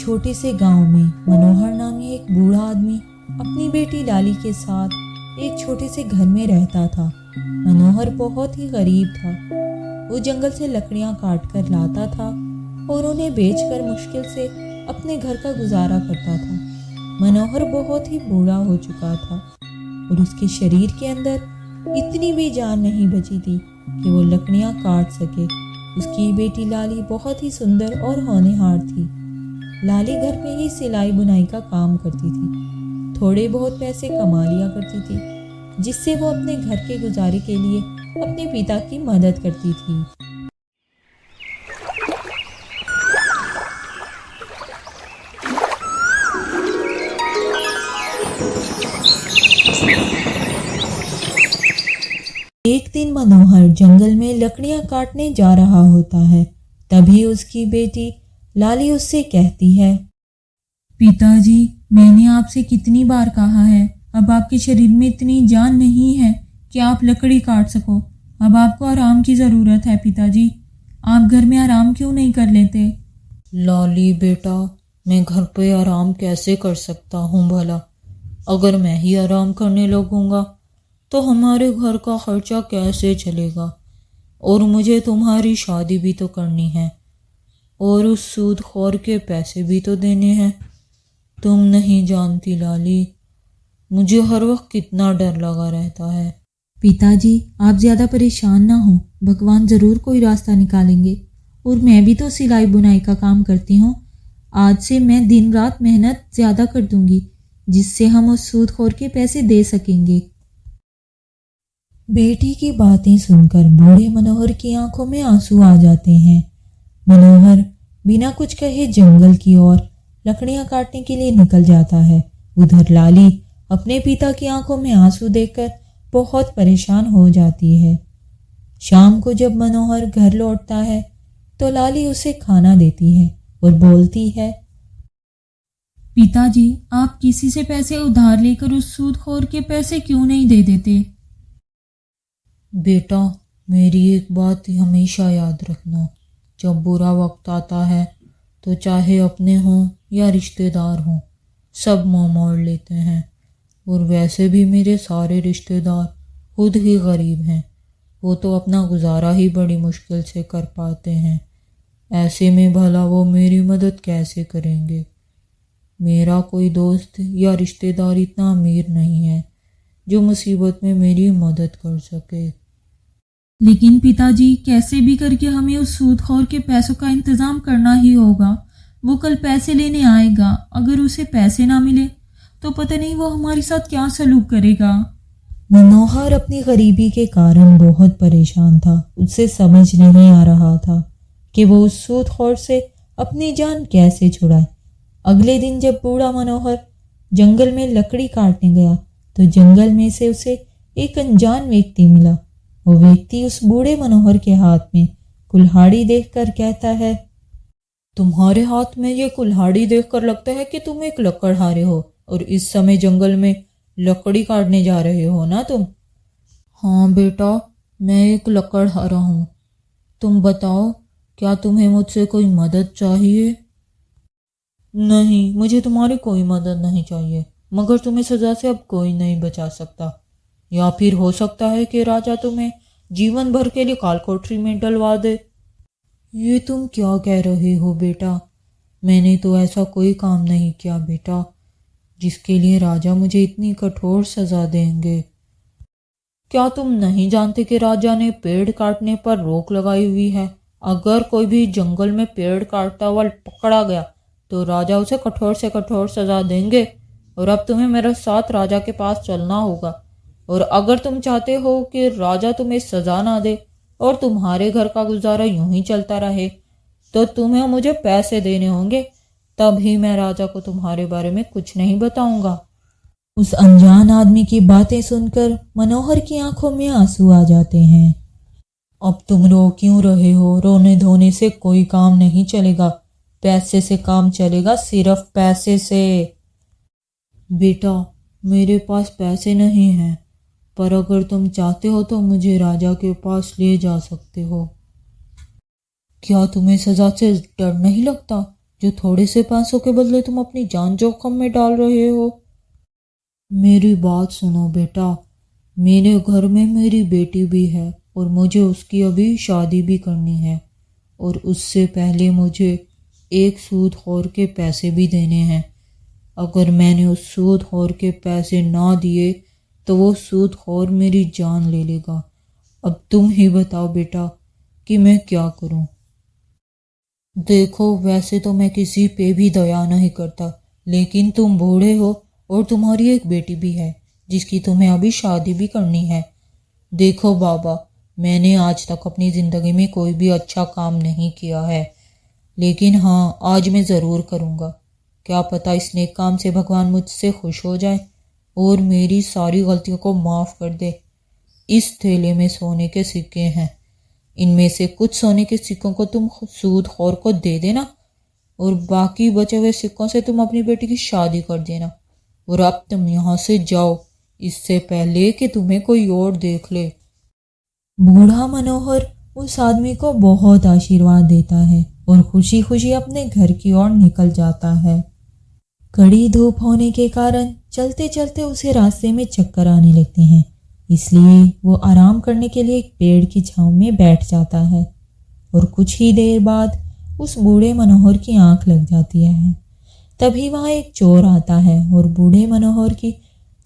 छोटे से गांव में मनोहर नामी एक बूढ़ा आदमी अपनी बेटी लाली के साथ एक छोटे से घर में रहता था। मनोहर बहुत ही गरीब था। वो जंगल से लकड़ियां काट कर लाता था और उन्हें बेचकर मुश्किल से अपने घर का गुजारा करता था। मनोहर बहुत ही बूढ़ा हो चुका था और उसके शरीर के अंदर इतनी भी जान नहीं बची थी कि वो लकड़ियां काट सके। उसकी बेटी लाली बहुत ही सुंदर और होनहार थी। लाली घर में ही सिलाई बुनाई का काम करती थी। थोड़े बहुत पैसे कमा लिया करती थी जिससे वो अपने घर के गुजारे के लिए अपने पिता की मदद करती थी। एक दिन मनोहर जंगल में लकड़ियां काटने जा रहा होता है। तभी उसकी बेटी लाली उससे कहती है, पिताजी, मैंने आपसे कितनी बार कहा है, अब आपके शरीर में इतनी जान नहीं है कि आप लकड़ी काट सको। अब आपको आराम की ज़रूरत है पिताजी। आप घर में आराम क्यों नहीं कर लेते? लाली बेटा, मैं घर पे आराम कैसे कर सकता हूँ भला? अगर मैं ही आराम करने लगूंगा तो हमारे घर का खर्चा कैसे चलेगा? और मुझे तुम्हारी शादी भी तो करनी है और उस सूदखोर के पैसे भी तो देने हैं। तुम नहीं जानती लाली, मुझे हर वक्त कितना डर लगा रहता है। पिताजी, आप ज़्यादा परेशान ना हो, भगवान ज़रूर कोई रास्ता निकालेंगे। और मैं भी तो सिलाई बुनाई का काम करती हूँ। आज से मैं दिन रात मेहनत ज़्यादा कर दूंगी जिससे हम उस सूदखोर के पैसे दे सकेंगे। बेटी की बातें सुनकर बूढ़े मनोहर की आंखों में आंसू आ जाते हैं। मनोहर बिना कुछ कहे जंगल की ओर लकड़ियां काटने के लिए निकल जाता है। उधर लाली अपने पिता की आंखों में आंसू देखकर बहुत परेशान हो जाती है। शाम को जब मनोहर घर लौटता है तो लाली उसे खाना देती है और बोलती है, पिताजी, आप किसी से पैसे उधार लेकर उस सूदखोर के पैसे क्यों नहीं दे देते? बेटा, मेरी एक बात हमेशा याद रखना, जब बुरा वक्त आता है तो चाहे अपने हों या रिश्तेदार हों, सब मुंह मोड़ लेते हैं। और वैसे भी मेरे सारे रिश्तेदार खुद ही गरीब हैं। वो तो अपना गुजारा ही बड़ी मुश्किल से कर पाते हैं। ऐसे में भला वो मेरी मदद कैसे करेंगे? मेरा कोई दोस्त या रिश्तेदार इतना अमीर नहीं है जो मुसीबत में मेरी मदद कर सके। लेकिन पिताजी, कैसे भी करके हमें उस सूदखोर के पैसों का इंतजाम करना ही होगा। वो कल पैसे लेने आएगा। अगर उसे पैसे ना मिले तो पता नहीं वो हमारे साथ क्या सलूक करेगा। मनोहर अपनी गरीबी के कारण बहुत परेशान था। उसे समझ नहीं आ रहा था कि वो उस सूदखोर से अपनी जान कैसे छुड़ाए। अगले दिन जब बूढ़ा मनोहर जंगल में लकड़ी काटने गया तो जंगल में से उसे एक अनजान व्यक्ति मिला। वो व्यक्ति उस बूढ़े मनोहर के हाथ में कुल्हाड़ी देखकर कहता है, तुम्हारे हाथ में ये कुल्हाड़ी देखकर लगता है कि तुम एक लकड़हारे हो और इस समय जंगल में लकड़ी काटने जा रहे हो ना तुम? हाँ बेटा, मैं एक लकड़हारा हूँ। तुम बताओ, क्या तुम्हें मुझसे कोई मदद चाहिए? नहीं, मुझे तुम्हारी कोई मदद नहीं चाहिए, मगर तुम्हें सजा से अब कोई नहीं बचा सकता। या फिर हो सकता है कि राजा तुम्हें जीवन भर के लिए काल कोठरी में डलवा दे। ये तुम क्या कह रहे हो बेटा? मैंने तो ऐसा कोई काम नहीं किया बेटा जिसके लिए राजा मुझे इतनी कठोर सजा देंगे। क्या तुम नहीं जानते कि राजा ने पेड़ काटने पर रोक लगाई हुई है? अगर कोई भी जंगल में पेड़ काटता हुआ पकड़ा गया तो राजा उसे कठोर से कठोर सजा देंगे। और अब तुम्हें मेरे साथ राजा के पास चलना होगा। और अगर तुम चाहते हो कि राजा तुम्हें सजा ना दे और तुम्हारे घर का गुजारा यूं ही चलता रहे तो तुम्हें मुझे पैसे देने होंगे, तभी मैं राजा को तुम्हारे बारे में कुछ नहीं बताऊंगा। उस अनजान आदमी की बातें सुनकर मनोहर की आंखों में आंसू आ जाते हैं। अब तुम रो क्यों रहे हो? रोने धोने से कोई काम नहीं चलेगा। पैसे से काम चलेगा, सिर्फ पैसे से। बेटा, मेरे पास पैसे नहीं हैं, पर अगर तुम चाहते हो तो मुझे राजा के पास ले जा सकते हो। क्या तुम्हें सजा से डर नहीं लगता? जो थोड़े से पैसों के बदले तुम अपनी जान जोखिम में डाल रहे हो। मेरी बात सुनो बेटा, मेरे घर में मेरी बेटी भी है और मुझे उसकी अभी शादी भी करनी है, और उससे पहले मुझे एक सूदखोर के पैसे भी देने हैं। अगर मैंने उस सूदखोर के पैसे ना दिए तो वो सूदखोर मेरी जान ले लेगा। अब तुम ही बताओ बेटा कि मैं क्या करूं। देखो, वैसे तो मैं किसी पे भी दया नहीं करता, लेकिन तुम बूढ़े हो और तुम्हारी एक बेटी भी है जिसकी तुम्हें अभी शादी भी करनी है। देखो बाबा, मैंने आज तक अपनी ज़िंदगी में कोई भी अच्छा काम नहीं किया है, लेकिन हाँ, आज मैं ज़रूर करूँगा। क्या पता इस नेक काम से भगवान मुझसे खुश हो जाए और मेरी सारी गलतियों को माफ़ कर दे। इस थैले में सोने के सिक्के हैं, इनमें से कुछ सोने के सिक्कों को तुम सूदखोर को दे देना और बाकी बचे हुए सिक्कों से तुम अपनी बेटी की शादी कर देना। और अब तुम यहाँ से जाओ, इससे पहले कि तुम्हें कोई और देख ले। बूढ़ा मनोहर उस आदमी को बहुत आशीर्वाद देता है और खुशी खुशी अपने घर की ओर निकल जाता है। कड़ी धूप होने के कारण चलते चलते उसे रास्ते में चक्कर आने लगते हैं, इसलिए वो आराम करने के लिए एक पेड़ की छांव में बैठ जाता है। और कुछ ही देर बाद उस बूढ़े मनोहर की आंख लग जाती है। तभी वहाँ एक चोर आता है और बूढ़े मनोहर की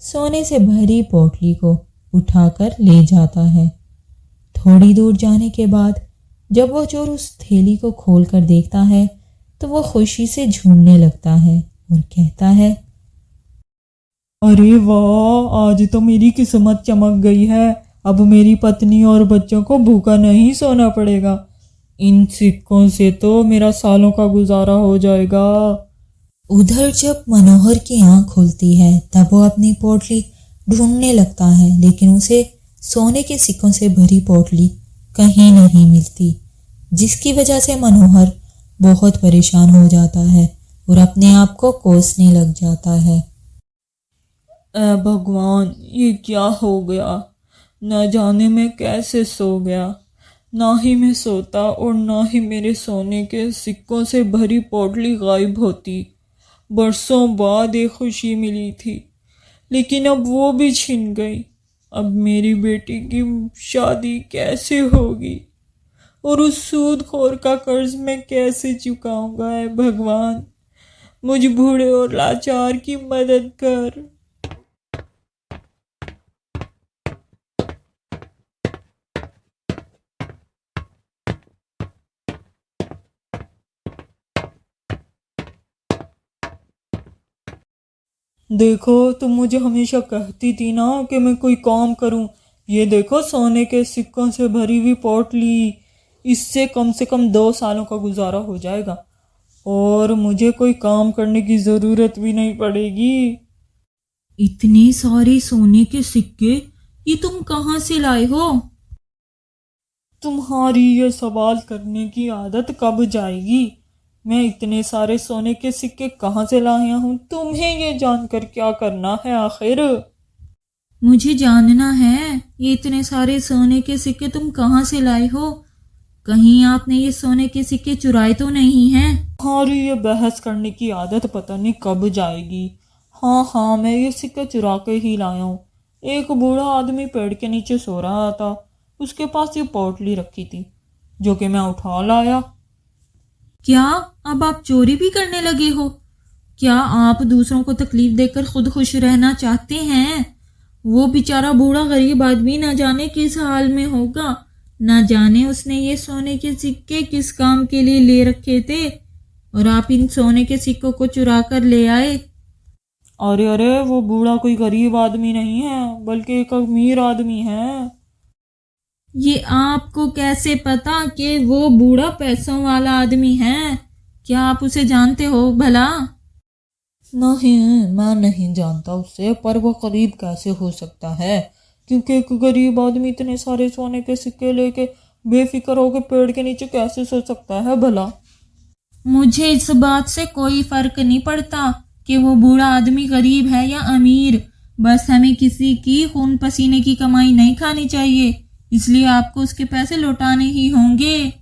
सोने से भरी पोटली को उठाकर ले जाता है। थोड़ी दूर जाने के बाद जब वो चोर उस थैली को खोलकर देखता है तो वो खुशी से झूमने लगता है और कहता है, अरे वाह, आज तो मेरी किस्मत चमक गई है। अब मेरी पत्नी और बच्चों को भूखा नहीं सोना पड़ेगा। इन सिक्कों से तो मेरा सालों का गुजारा हो जाएगा। उधर जब मनोहर की आंख खुलती है तब वो अपनी पोटली ढूंढने लगता है, लेकिन उसे सोने के सिक्कों से भरी पोटली कहीं नहीं मिलती, जिसकी वजह से मनोहर बहुत परेशान हो जाता है और अपने आप को कोसने लग जाता है। ऐ भगवान, ये क्या हो गया? न जाने मैं कैसे सो गया। ना ही मैं सोता और ना ही मेरे सोने के सिक्कों से भरी पोटली गायब होती। बरसों बाद एक खुशी मिली थी, लेकिन अब वो भी छिन गई। अब मेरी बेटी की शादी कैसे होगी और उस सूदखोर का कर्ज मैं कैसे चुकाऊंगा? है भगवान, मुझ बूढ़े और लाचार की मदद कर। देखो, तुम मुझे हमेशा कहती थी ना कि मैं कोई काम करूं। ये देखो, सोने के सिक्कों से भरी हुई पोटली, इससे कम से कम 2 सालों का गुजारा हो जाएगा और मुझे कोई काम करने की ज़रूरत भी नहीं पड़ेगी। इतने सारे सोने के सिक्के ये तुम कहाँ से लाए हो? तुम्हारी ये सवाल करने की आदत कब जाएगी? मैं इतने सारे सोने के सिक्के कहाँ से लाया हूँ, तुम्हें ये जानकर क्या करना है आखिर? मुझे जानना है, ये इतने सारे सोने के सिक्के तुम कहाँ से लाए हो? कहीं आपने ये सोने के सिक्के चुराए तो नहीं हैं? तुम्हारी ये बहस करने की आदत पता नहीं कब जाएगी। हाँ हाँ, मैं ये सिक्के चुरा के ही लाया हूँ। एक बूढ़ा आदमी पेड़ के नीचे सो रहा था, उसके पास ये पोटली रखी थी जो कि मैं उठा लाया। क्या अब आप चोरी भी करने लगे हो? क्या आप दूसरों को तकलीफ देकर खुद खुश रहना चाहते हैं? वो बेचारा बूढ़ा गरीब आदमी ना जाने किस हाल में होगा, ना जाने उसने ये सोने के सिक्के किस काम के लिए ले रखे थे और आप इन सोने के सिक्कों को चुरा कर ले आए। अरे अरे, वो बूढ़ा कोई गरीब आदमी नहीं है, बल्कि एक अमीर आदमी है। ये आपको कैसे पता कि वो बूढ़ा पैसों वाला आदमी है? क्या आप उसे जानते हो भला? नहीं, मैं नहीं जानता उसे, पर वो गरीब कैसे हो सकता है? क्योंकि एक गरीब आदमी इतने सारे सोने के सिक्के लेके बेफिक्र होकर पेड़ के नीचे कैसे सो सकता है भला? मुझे इस बात से कोई फर्क नहीं पड़ता कि वो बूढ़ा आदमी गरीब है या अमीर। बस हमें किसी की खून पसीने की कमाई नहीं खानी चाहिए, इसलिए आपको उसके पैसे लौटाने ही होंगे।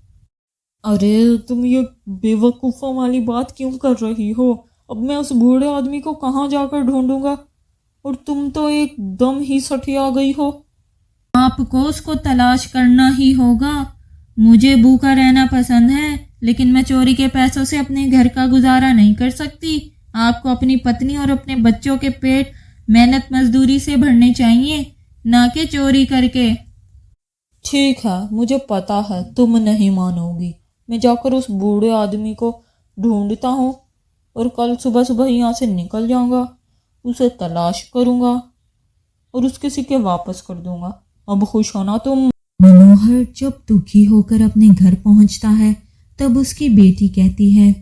अरे तुम ये बेवकूफ़ों वाली बात क्यों कर रही हो? अब मैं उस बूढ़े आदमी को कहाँ जाकर ढूंढूंगा? और तुम तो एकदम ही सठिया गई हो। आपको उसको तलाश करना ही होगा। मुझे भूखा रहना पसंद है, लेकिन मैं चोरी के पैसों से अपने घर का गुजारा नहीं कर सकती। आपको अपनी पत्नी और अपने बच्चों के पेट मेहनत मजदूरी से भरने चाहिए, ना कि चोरी करके। ठीक है, मुझे पता है तुम नहीं मानोगी। मैं जाकर उस बूढ़े आदमी को ढूंढता हूँ और कल सुबह सुबह यहाँ से निकल जाऊंगा, उसे तलाश करूंगा और उसके सिक्के वापस कर दूंगा। अब खुश होना तुम। मनोहर जब दुखी होकर अपने घर पहुंचता है तब उसकी बेटी कहती है,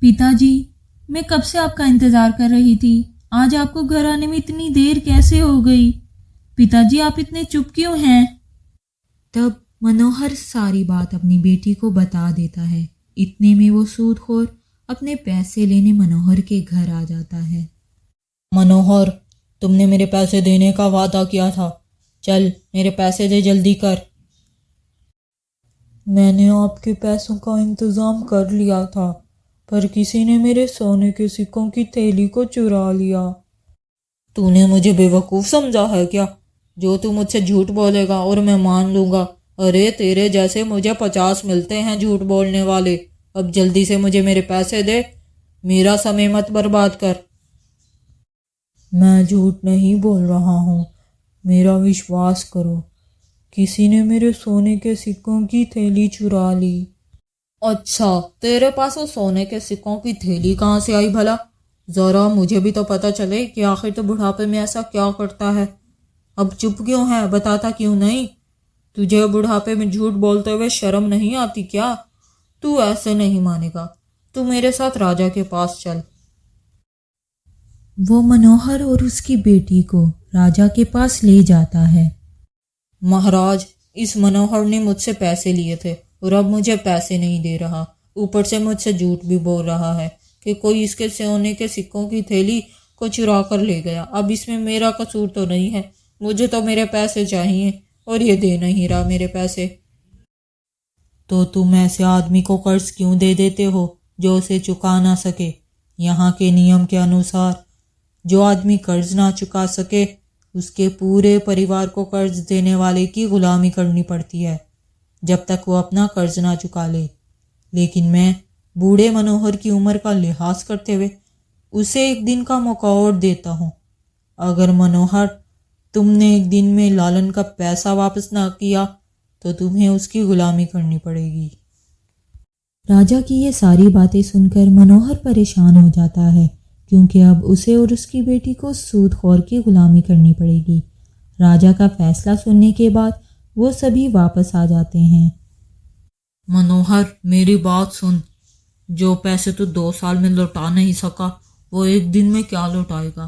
पिताजी, मैं कब से आपका इंतजार कर रही थी। आज आपको घर आने में इतनी देर कैसे हो गई? पिताजी, आप इतने चुप क्यों हैं? तब मनोहर सारी बात अपनी बेटी को बता देता है। इतने में वो सूदखोर अपने पैसे लेने मनोहर के घर आ जाता है। मनोहर, तुमने मेरे पैसे देने का वादा किया था। चल मेरे पैसे दे, जल्दी कर। मैंने आपके पैसों का इंतज़ाम कर लिया था, पर किसी ने मेरे सोने के सिक्कों की थैली को चुरा लिया। तूने मुझे बेवकूफ़ समझा है क्या? जो तू मुझसे झूठ बोलेगा और मैं मान लूँगा। अरे तेरे जैसे मुझे 50 मिलते हैं झूठ बोलने वाले। अब जल्दी से मुझे मेरे पैसे दे, मेरा समय मत बर्बाद कर। मैं झूठ नहीं बोल रहा हूँ, मेरा विश्वास करो। किसी ने मेरे सोने के सिक्कों की थैली चुरा ली। अच्छा, तेरे पास वो सोने के सिक्कों की थैली कहाँ से आई भला? ज़रा मुझे भी तो पता चले कि आखिर तो बुढ़ापे में ऐसा क्या करता है। अब चुप क्यों है, बताता क्यों नहीं? तुझे बुढ़ापे में झूठ बोलते हुए शर्म नहीं आती क्या? तू ऐसे नहीं मानेगा, तू मेरे साथ राजा के पास चल। वो मनोहर और उसकी बेटी को राजा के पास ले जाता है। महाराज, इस मनोहर ने मुझसे पैसे लिए थे और अब मुझे पैसे नहीं दे रहा। ऊपर से मुझसे झूठ भी बोल रहा है कि कोई इसके सोने के सिक्कों की थैली को चुरा कर ले गया। अब इसमें मेरा कसूर तो नहीं है। मुझे तो मेरे पैसे चाहिए और ये दे नहीं रहा मेरे पैसे। तो तुम ऐसे आदमी को कर्ज क्यों दे देते हो जो उसे चुका ना सके? यहाँ के नियम के अनुसार जो आदमी कर्ज ना चुका सके उसके पूरे परिवार को कर्ज देने वाले की गुलामी करनी पड़ती है जब तक वो अपना कर्ज ना चुका ले। लेकिन मैं बूढ़े मनोहर की उम्र का लिहाज करते हुए उसे एक दिन का मौका और देता हूँ। अगर मनोहर, तुमने एक दिन में लालन का पैसा वापस ना किया तो तुम्हें उसकी गुलामी करनी पड़ेगी। राजा की ये सारी बातें सुनकर मनोहर परेशान हो जाता है, क्योंकि अब उसे और उसकी बेटी को सूदखोर की गुलामी करनी पड़ेगी। राजा का फैसला सुनने के बाद वो सभी वापस आ जाते हैं। मनोहर, मेरी बात सुन। जो पैसे तू 2 साल में लौटा नहीं सका वो एक दिन में क्या लौटाएगा?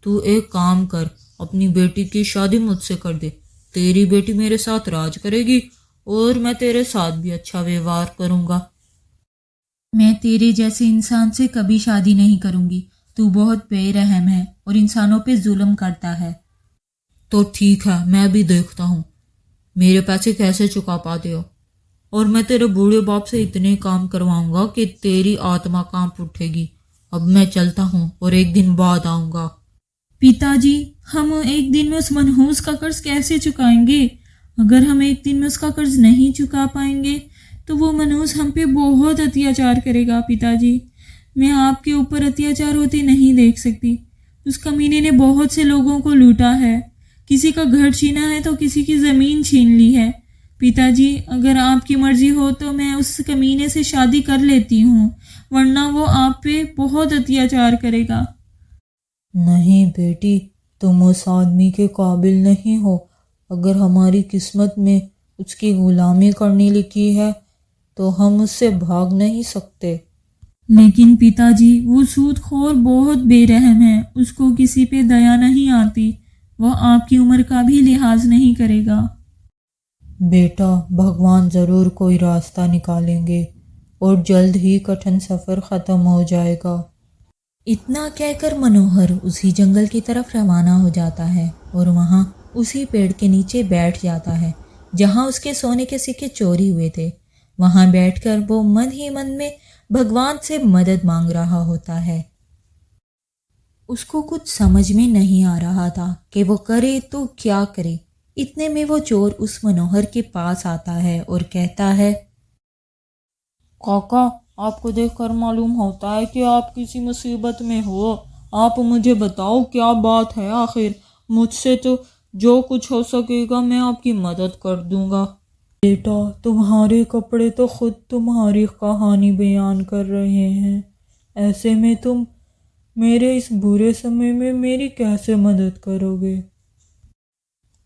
तू एक काम कर, अपनी बेटी की शादी मुझसे कर दे। तेरी बेटी मेरे साथ राज करेगी और मैं तेरे साथ भी अच्छा व्यवहार करूँगा। मैं तेरे जैसे इंसान से कभी शादी नहीं करूँगी। तू बहुत बेरहम है और इंसानों पे जुल्म करता है। तो ठीक है, मैं भी देखता हूँ मेरे पैसे कैसे चुका पाते हो, और मैं तेरे बूढ़े बाप से इतने काम करवाऊंगा कि तेरी आत्मा कांप उठेगी। अब मैं चलता हूँ और एक दिन बाद आऊँगा। पिताजी, हम एक दिन में उस मनहूस का कर्ज कैसे चुकाएंगे? अगर हम एक दिन में उसका कर्ज नहीं चुका पाएंगे तो वो मनहूस हम पे बहुत अत्याचार करेगा। पिताजी, मैं आपके ऊपर अत्याचार होते नहीं देख सकती। उस कमीने ने बहुत से लोगों को लूटा है, किसी का घर छीना है तो किसी की ज़मीन छीन ली है। पिताजी, अगर आपकी मर्जी हो तो मैं उस कमीने से शादी कर लेती हूँ, वरना वो आप पे बहुत अत्याचार करेगा। नहीं बेटी, तुम उस आदमी के काबिल नहीं हो। अगर हमारी किस्मत में उसकी गुलामी करनी लिखी है तो हम उससे भाग नहीं सकते। लेकिन पिताजी, वो सूदखोर बहुत बेरहम है, उसको किसी पे दया नहीं आती। वह आपकी उम्र का भी लिहाज नहीं करेगा। बेटा, भगवान ज़रूर कोई रास्ता निकालेंगे और जल्द ही कठिन सफ़र ख़त्म हो जाएगा। इतना कहकर मनोहर उसी जंगल की तरफ रवाना हो जाता है और वहाँ उसी पेड़ के नीचे बैठ जाता है जहाँ उसके सोने के सिक्के चोरी हुए थे। वहां बैठकर वो मन ही मन में भगवान से मदद मांग रहा होता है। उसको कुछ समझ में नहीं आ रहा था कि वो करे तो क्या करे। इतने में वो चोर उस मनोहर के पास आता है और कहता है, काका, आपको देखकर मालूम होता है कि आप किसी मुसीबत में हो। आप मुझे बताओ क्या बात है आखिर। मुझसे तो जो कुछ हो सकेगा मैं आपकी मदद कर दूंगा। बेटा, तुम्हारे कपड़े तो खुद तुम्हारी कहानी बयान कर रहे हैं। ऐसे में तुम मेरे इस बुरे समय में मेरी कैसे मदद करोगे?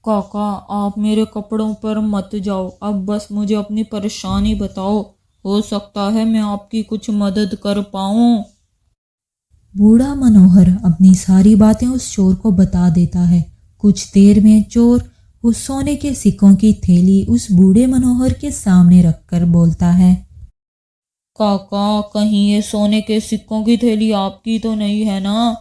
काका, आप मेरे कपड़ों पर मत जाओ। अब बस मुझे अपनी परेशानी बताओ, हो सकता है मैं आपकी कुछ मदद कर पाऊं। बूढ़ा मनोहर अपनी सारी बातें उस चोर को बता देता है। कुछ देर में चोर उस सोने के सिक्कों की थैली उस बूढ़े मनोहर के सामने रखकर बोलता है, काका, कहीं ये सोने के सिक्कों की थैली आपकी तो नहीं है ना?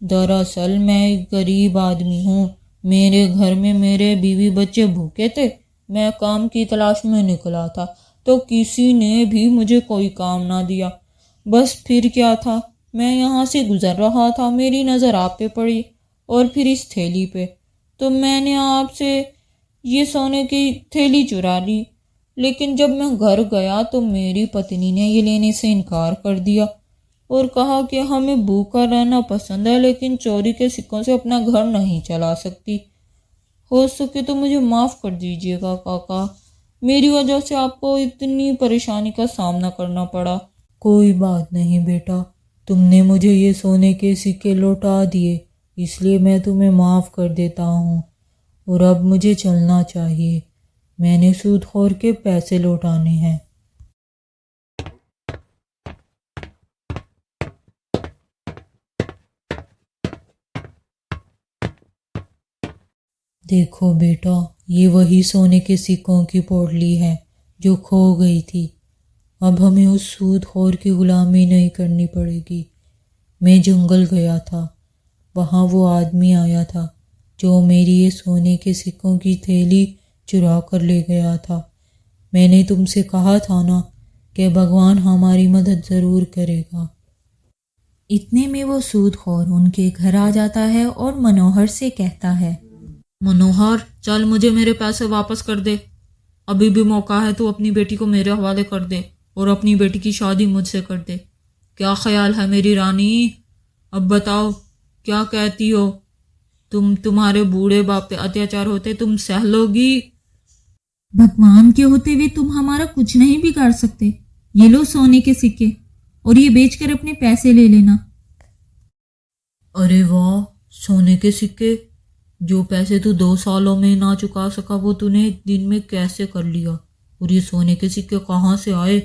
दरअसल मैं एक गरीब आदमी हूँ। मेरे घर में मेरे बीवी बच्चे भूखे थे। मैं काम की तलाश में निकला था तो किसी ने भी मुझे कोई काम ना दिया। बस फिर क्या था, मैं यहाँ से गुजर रहा था, मेरी नज़र आप पे पड़ी और फिर इस थैली पे, तो मैंने आपसे ये सोने की थैली चुरा ली। लेकिन जब मैं घर गया तो मेरी पत्नी ने ये लेने से इनकार कर दिया और कहा कि हमें भूखा रहना पसंद है लेकिन चोरी के सिक्कों से अपना घर नहीं चला सकती। हो सके तो मुझे माफ़ कर दीजिएगा काका, मेरी वजह से आपको इतनी परेशानी का सामना करना पड़ा। कोई बात नहीं बेटा, तुमने मुझे ये सोने के सिक्के लौटा दिए, इसलिए मैं तुम्हें माफ़ कर देता हूँ और अब मुझे चलना चाहिए। मैंने सूदखोर के पैसे लौटाने हैं। देखो बेटा, ये वही सोने के सिक्कों की पोटली है जो खो गई थी। अब हमें उस सूदखोर की गुलामी नहीं करनी पड़ेगी। मैं जंगल गया था, वहाँ वो आदमी आया था जो मेरी ये सोने के सिक्कों की थैली चुरा कर ले गया था। मैंने तुमसे कहा था ना कि भगवान हमारी मदद ज़रूर करेगा। इतने में वो सूदखोर उनके घर आ जाता है और मनोहर से कहता है, मनोहर, चल मुझे मेरे पैसे वापस कर दे। अभी भी मौका है, तू अपनी बेटी को मेरे हवाले कर दे और अपनी बेटी की शादी मुझसे कर दे। क्या ख्याल है मेरी रानी? अब बताओ क्या कहती हो? तुम्हारे बूढ़े बाप पे अत्याचार होते तुम सह लोगी? भगवान के होते हुए तुम हमारा कुछ नहीं बिगाड़ सकते। ये लो सोने के सिक्के और ये बेचकर अपने पैसे ले लेना। अरे वाह, सोने के सिक्के! जो पैसे तू 2 सालों में ना चुका सका वो तूने एक दिन में कैसे कर लिया? और ये सोने के सिक्के कहाँ से आए?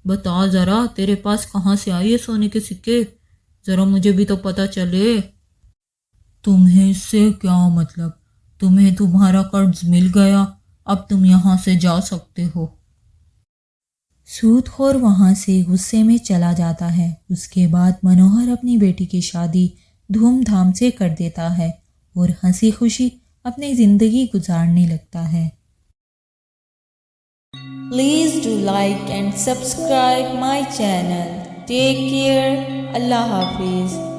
बता जरा, तेरे पास कहाँ से आए ये सोने के सिक्के? जरा मुझे भी तो पता चले। तुम्हें इससे क्या मतलब? तुम्हें तुम्हारा कर्ज मिल गया, अब तुम यहाँ से जा सकते हो। सूदखोर वहां से गुस्से में चला जाता है। उसके बाद मनोहर अपनी बेटी की शादी धूमधाम से कर देता है और हंसी खुशी अपनी जिंदगी गुजारने लगता है। Please do like and subscribe my channel. Take care. अल्लाह हाफिज।